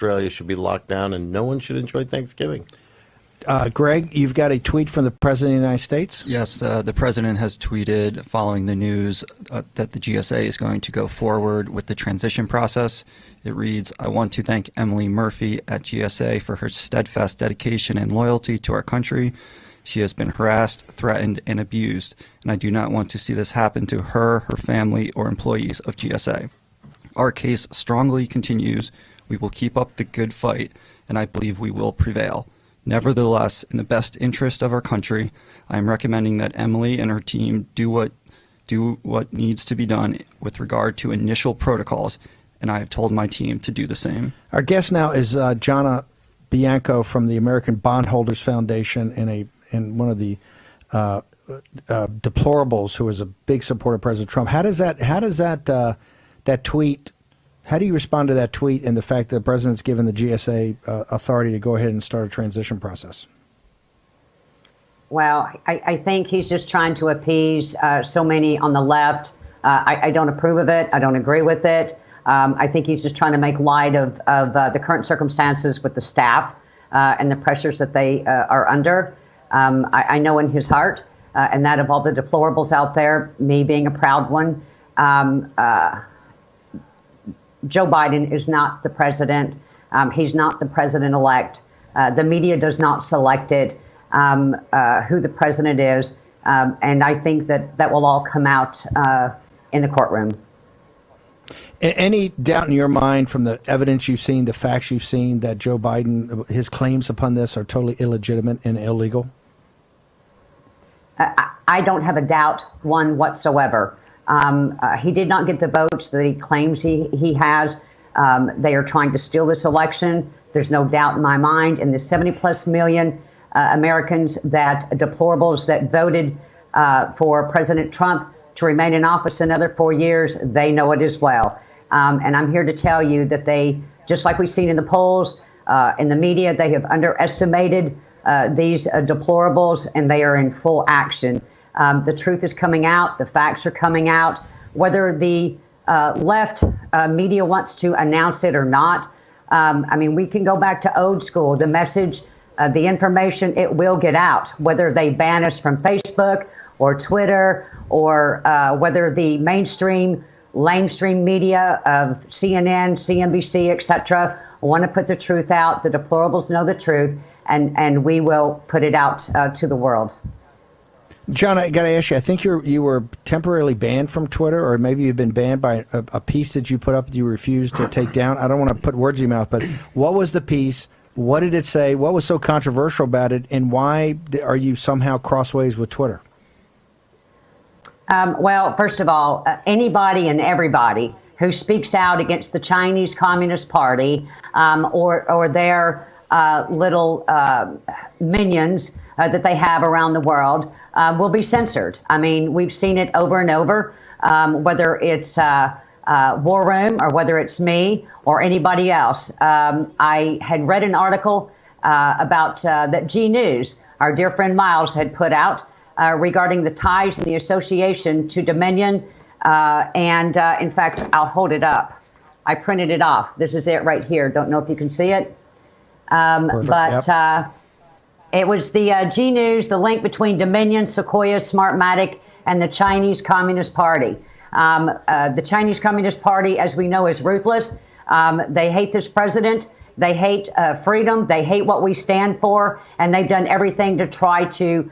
Australia should be locked down and no one should enjoy Thanksgiving. Greg, you've got a tweet from the President of the United States? Yes, the President has tweeted following the news that the GSA is going to go forward with the transition process. It reads, "I want to thank Emily Murphy at GSA for her steadfast dedication and loyalty to our country. She has been harassed, threatened, and abused, and I do not want to see this happen to her, her family, or employees of GSA. Our case strongly continues. We will keep up the good fight, and I believe we will prevail. Nevertheless, in the best interest of our country, I am recommending that Emily and her team do what needs to be done with regard to initial protocols, and I have told my team to do the same." Our guest now is Jana Bianco from the American Bondholders Foundation and one of the deplorables who is a big supporter of President Trump. How does that tweet? How do you respond to that tweet and the fact that the president's given the GSA authority to go ahead and start a transition process? Well, I think he's just trying to appease so many on the left. I don't approve of it. I don't agree with it. I think he's just trying to make light of the current circumstances with the staff and the pressures that they are under. I know in his heart and that of all the deplorables out there, me being a proud one, Joe Biden is not the president. He's not the president-elect. The media does not select it, who the president is. And I think that will all come out in the courtroom. Any doubt in your mind from the evidence you've seen, the facts you've seen, that Joe Biden, his claims upon this are totally illegitimate and illegal? I don't have a doubt, one whatsoever. He did not get the votes that he claims he has. They are trying to steal this election. There's no doubt in my mind. And the 70+ million Americans deplorables that voted for President Trump to remain in office another 4 years, they know it as well. And I'm here to tell you that they, just like we've seen in the polls, in the media, they have underestimated these deplorables, and they are in full action. The truth is coming out. The facts are coming out. Whether the left media wants to announce it or not, I mean, we can go back to old school. The message, the information, it will get out. Whether they ban us from Facebook or Twitter, or whether the mainstream media of CNN, CNBC, etc., want to put the truth out. The deplorables know the truth, and we will put it out to the world. John, I got to ask you, I think you were temporarily banned from Twitter, or maybe you've been banned by a piece that you put up that you refused to take down. I don't want to put words in your mouth, but what was the piece? What did it say? What was so controversial about it? And why are you somehow crossways with Twitter? Well, first of all, anybody and everybody who speaks out against the Chinese Communist Party or their little minions that they have around the world will be censored. I mean, we've seen it over and over, whether it's War Room or whether it's me or anybody else. I had read an article about that G News, our dear friend Miles, had put out regarding the ties and the association to Dominion. And in fact, I'll hold it up. I printed it off. This is it right here. Don't know if you can see it. But it was the G News, the link between Dominion, Sequoia, Smartmatic, and the Chinese Communist Party. The Chinese Communist Party, as we know, is ruthless. They hate this president. They hate freedom. They hate what we stand for. And they've done everything to try to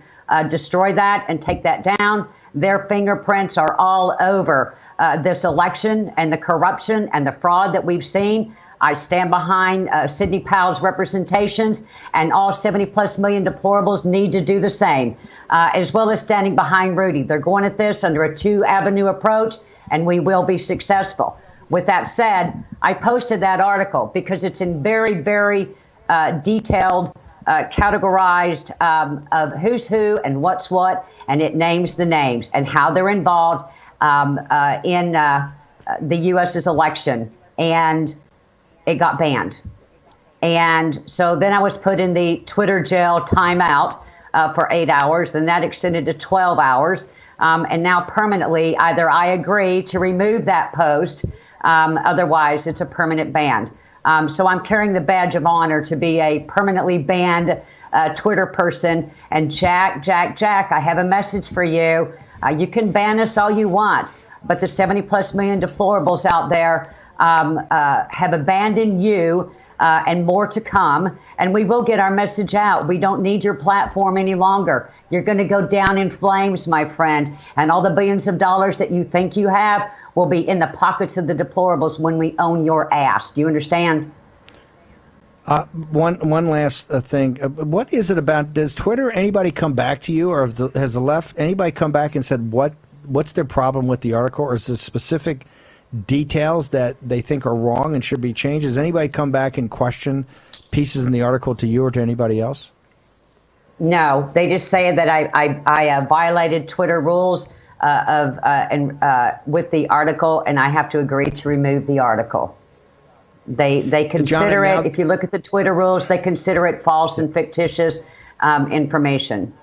destroy that and take that down. Their fingerprints are all over this election and the corruption and the fraud that we've seen. I stand behind Sidney Powell's representations, and all 70+ million deplorables need to do the same, as well as standing behind Rudy. They're going at this under a 2-avenue approach, and we will be successful. With that said, I posted that article because it's in very, very detailed, categorized of who's who and what's what, and it names the names and how they're involved in the U.S.'s election. And it got banned. And so then I was put in the Twitter jail timeout for 8 hours, and that extended to 12 hours. And now permanently, either I agree to remove that post, otherwise it's a permanent ban. So I'm carrying the badge of honor to be a permanently banned Twitter person. And Jack, I have a message for you. You can ban us all you want, but the 70+ million deplorables out there have abandoned you. And more to come. And we will get our message out. We don't need your platform any longer. You're going to go down in flames, my friend. And all the billions of dollars that you think you have will be in the pockets of the deplorables when we own your ass. Do you understand? One last thing. What is it about? Does Twitter, anybody come back to you, or has the left, anybody come back and said what's their problem with the article, or is there specific details that they think are wrong and should be changed? Has anybody come back and question pieces in the article to you or to anybody else? No, they just say that I violated Twitter rules with the article, and I have to agree to remove the article. They consider it, if you look at the Twitter rules, they consider it false and fictitious information.